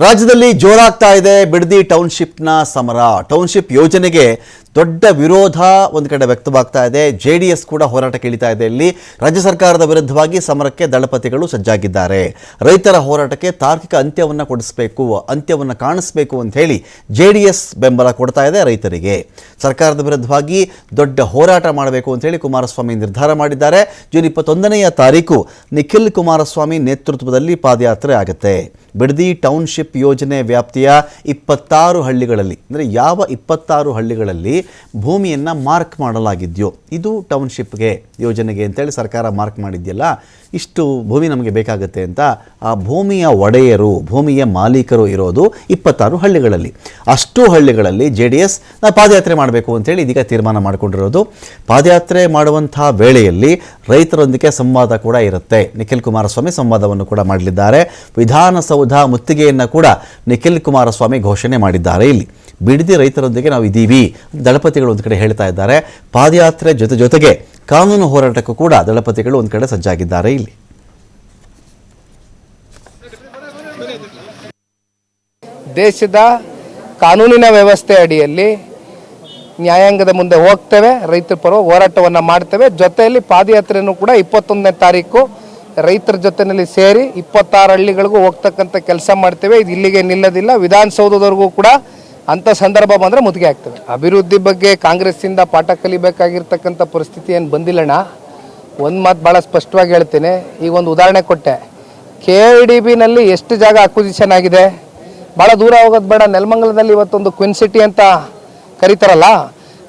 ರಾಜ್ಯದಲ್ಲಿ ಜೋರಾಗ್ತಾ ಇದೆ ಬಿಡದಿ ಟೌನ್ಶಿಪ್ನ ಸಮರ. ಟೌನ್ಶಿಪ್ ಯೋಜನೆಗೆ ದೊಡ್ಡ ವಿರೋಧ ಒಂದು ಕಡೆ ವ್ಯಕ್ತವಾಗ್ತಾ ಇದೆ. ಜೆಡಿಎಸ್ ಕೂಡ ಹೋರಾಟಕ್ಕೆ ಇಳಿತಾ ಇದೆ. ಇಲ್ಲಿ ರಾಜ್ಯ ಸರ್ಕಾರದ ವಿರುದ್ಧವಾಗಿ ಸಮರಕ್ಕೆ ದಳಪತಿಗಳು ಸಜ್ಜಾಗಿದ್ದಾರೆ. ರೈತರ ಹೋರಾಟಕ್ಕೆ ತಾರ್ಕಿಕ ಅಂತ್ಯವನ್ನು ಕಾಣಿಸಬೇಕು ಅಂತ ಹೇಳಿ ಜೆಡಿಎಸ್ ಬೆಂಬಲ ಕೊಡ್ತಾ ಇದೆ ರೈತರಿಗೆ. ಸರ್ಕಾರದ ವಿರುದ್ಧವಾಗಿ ದೊಡ್ಡ ಹೋರಾಟ ಮಾಡಬೇಕು ಅಂತ ಹೇಳಿ ಕುಮಾರಸ್ವಾಮಿ ನಿರ್ಧಾರ ಮಾಡಿದ್ದಾರೆ. ಜೂನ್ 21ನೇ ತಾರೀಕು ನಿಖಿಲ್ ಕುಮಾರಸ್ವಾಮಿ ನೇತೃತ್ವದಲ್ಲಿ ಪಾದಯಾತ್ರೆ ಆಗುತ್ತೆ. ಬಿಡದಿ ಟೌನ್ಶಿಪ್ ಯೋಜನೆ ವ್ಯಾಪ್ತಿಯ 26 ಹಳ್ಳಿಗಳಲ್ಲಿ, ಅಂದರೆ ಯಾವ 26 ಹಳ್ಳಿಗಳಲ್ಲಿ ಭೂಮಿಯನ್ನು ಮಾರ್ಕ್ ಮಾಡಲಾಗಿದೆಯೋ ಇದು ಟೌನ್ಶಿಪ್ಗೆ ಯೋಜನೆಗೆ ಅಂತೇಳಿ ಸರ್ಕಾರ ಮಾರ್ಕ್ ಮಾಡಿದೆಯಲ್ಲ, ಇಷ್ಟು ಭೂಮಿ ನಮಗೆ ಬೇಕಾಗುತ್ತೆ ಅಂತ ಆ ಭೂಮಿಯ ಒಡೆಯರು, ಭೂಮಿಯ ಮಾಲೀಕರು ಇರೋದು 26 ಹಳ್ಳಿಗಳಲ್ಲಿ. ಅಷ್ಟು ಹಳ್ಳಿಗಳಲ್ಲಿ JDS ಪಾದಯಾತ್ರೆ ಮಾಡಬೇಕು ಅಂತೇಳಿ ಇದೀಗ ತೀರ್ಮಾನ ಮಾಡಿಕೊಂಡಿರೋದು. ಪಾದಯಾತ್ರೆ ಮಾಡುವಂಥ ವೇಳೆಯಲ್ಲಿ ರೈತರೊಂದಿಗೆ ಸಂವಾದ ಕೂಡ ಇರುತ್ತೆ. ನಿಖಿಲ್ ಕುಮಾರಸ್ವಾಮಿ ಸಂವಾದವನ್ನು ಕೂಡ ಮಾಡಲಿದ್ದಾರೆ. ವಿಧಾನಸೌಧ ಮುತ್ತಿಗೆಯನ್ನು ಕೂಡ ನಿಖಿಲ್ ಕುಮಾರಸ್ವಾಮಿ ಘೋಷಣೆ ಮಾಡಿದ್ದಾರೆ. ಇಲ್ಲಿ ಬಿಡದಿ ರೈತರೊಂದಿಗೆ ನಾವು ಇದ್ದೀವಿ ದಳಪತಿಗಳು ಒಂದು ಕಡೆ ಹೇಳ್ತಾ ಇದ್ದಾರೆ. ಪಾದಯಾತ್ರೆ ಜೊತೆಗೆ ಕಾನೂನು ಹೋರಾಟಕ್ಕೂ ಕೂಡ ದಳಪತಿಗಳು ಒಂದು ಕಡೆ ಸಜ್ಜಾಗಿದ್ದಾರೆ. ಇಲ್ಲಿ ದೇಶದ ಕಾನೂನಿನ ವ್ಯವಸ್ಥೆ ಅಡಿಯಲ್ಲಿ ನ್ಯಾಯಾಂಗದ ಮುಂದೆ ಹೋಗ್ತೇವೆ, ರೈತರ ಪರ ಹೋರಾಟವನ್ನು ಮಾಡ್ತೇವೆ. ಜೊತೆಯಲ್ಲಿ ಪಾದಯಾತ್ರೆಯನ್ನು ಕೂಡ 21ನೇ ತಾರೀಕು ರೈತರ ಜೊತೆಯಲ್ಲಿ ಸೇರಿ 26 ಹಳ್ಳಿಗಳಿಗೂ ಹೋಗ್ತಕ್ಕಂಥ ಕೆಲಸ ಮಾಡ್ತೇವೆ. ಇದು ಇಲ್ಲಿಗೆ ನಿಲ್ಲೋದಿಲ್ಲ. ವಿಧಾನಸೌಧದವರೆಗೂ ಕೂಡ ಅಂಥ ಸಂದರ್ಭ ಬಂದರೆ ಮುತ್ತಿಗೆ ಆಗ್ತವೆ. ಅಭಿವೃದ್ಧಿ ಬಗ್ಗೆ ಕಾಂಗ್ರೆಸ್ಸಿಂದ ಪಾಠ ಕಲಿಬೇಕಾಗಿರ್ತಕ್ಕಂಥ ಪರಿಸ್ಥಿತಿ ಏನು ಬಂದಿಲ್ಲಣ್ಣ. ಒಂದು ಮಾತು ಭಾಳ ಸ್ಪಷ್ಟವಾಗಿ ಹೇಳ್ತೇನೆ. ಈಗ ಒಂದು ಉದಾಹರಣೆ ಕೊಟ್ಟೆ. KIDBನಲ್ಲಿ ಎಷ್ಟು ಜಾಗ ಅಕ್ವಿಸಿಷನ್ ಆಗಿದೆ, ಭಾಳ ದೂರ ಹೋಗೋದು ಬೇಡ. ನೆಲಮಂಗಲದಲ್ಲಿ ಇವತ್ತೊಂದು ಕ್ವಿನ್ ಸಿಟಿ ಅಂತ ಕರೀತಾರಲ್ಲ,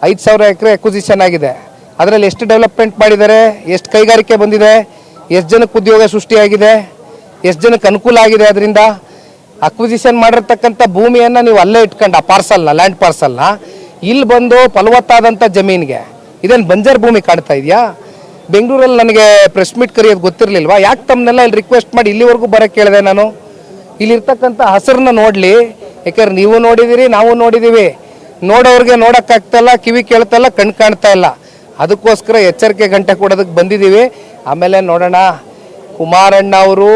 5,000 ಎಕರೆ ಅಕ್ವಿಸಿಷನ್ ಆಗಿದೆ. ಅದರಲ್ಲಿ ಎಷ್ಟು ಡೆವಲಪ್ಮೆಂಟ್ ಮಾಡಿದ್ದಾರೆ, ಎಷ್ಟು ಕೈಗಾರಿಕೆ ಬಂದಿದೆ, ಎಷ್ಟು ಜನಕ್ಕೆ ಉದ್ಯೋಗ ಸೃಷ್ಟಿಯಾಗಿದೆ, ಎಷ್ಟು ಜನಕ್ಕೆ ಅನುಕೂಲ ಆಗಿದೆ. ಅದರಿಂದ ಅಕ್ವಿಸಿಷನ್ ಮಾಡಿರ್ತಕ್ಕಂಥ ಭೂಮಿಯನ್ನು ನೀವು ಅಲ್ಲೇ ಇಟ್ಕೊಂಡು ಆ ಪಾರ್ಸಲ್ನ, ಲ್ಯಾಂಡ್ ಪಾರ್ಸಲ್ನ ಇಲ್ಲಿ ಬಂದು ಫಲವತ್ತಾದಂಥ ಜಮೀನಿಗೆ ಇದೇನು ಬಂಜರ್ ಭೂಮಿ ಕಾಣ್ತಾ ಇದೆಯಾ? ಬೆಂಗಳೂರಲ್ಲಿ ನನಗೆ ಪ್ರೆಸ್ ಮೀಟ್ ಕರೆಯೋದು ಗೊತ್ತಿರಲಿಲ್ವಾ? ಯಾಕೆ ತಮ್ಮನ್ನೆಲ್ಲ ಇಲ್ಲಿ ರಿಕ್ವೆಸ್ಟ್ ಮಾಡಿ ಇಲ್ಲಿವರೆಗೂ ಬರೋಕ್ಕೆ ಕೇಳಿದೆ ನಾನು? ಇಲ್ಲಿರ್ತಕ್ಕಂಥ ಹಸಿರನ್ನ ನೋಡಲಿ. ಯಾಕೆಂದ್ರೆ ನೀವು ನೋಡಿದ್ದೀರಿ, ನಾವು ನೋಡಿದ್ದೀವಿ. ನೋಡೋರಿಗೆ ನೋಡೋಕ್ಕಾಗ್ತಾಯಿಲ್ಲ, ಕಿವಿ ಕೇಳ್ತಾಯಿಲ್ಲ, ಕಣ್ಣು ಕಾಣ್ತಾ ಇಲ್ಲ. ಅದಕ್ಕೋಸ್ಕರ ಎಚ್ಚರಿಕೆ ಗಂಟೆ ಕೊಡೋದಕ್ಕೆ ಬಂದಿದ್ದೀವಿ. ಆಮೇಲೆ ನೋಡೋಣ. ಕುಮಾರಣ್ಣ ಅವರು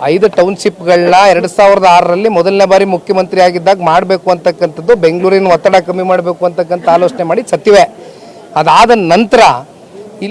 5 ಟೌನ್ಶಿಪ್ಗಳನ್ನ 2006ರಲ್ಲಿ ಮೊದಲನೇ ಬಾರಿ ಮುಖ್ಯಮಂತ್ರಿ ಆಗಿದ್ದಾಗ ಮಾಡಬೇಕು ಅಂತಕ್ಕಂಥದ್ದು, ಬೆಂಗಳೂರಿನ ಒತ್ತಡ ಕಮ್ಮಿ ಮಾಡಬೇಕು ಅಂತಕ್ಕಂಥ ಆಲೋಚನೆ ಮಾಡಿ ಸತ್ತಿವೆ. ಅದಾದ ನಂತರ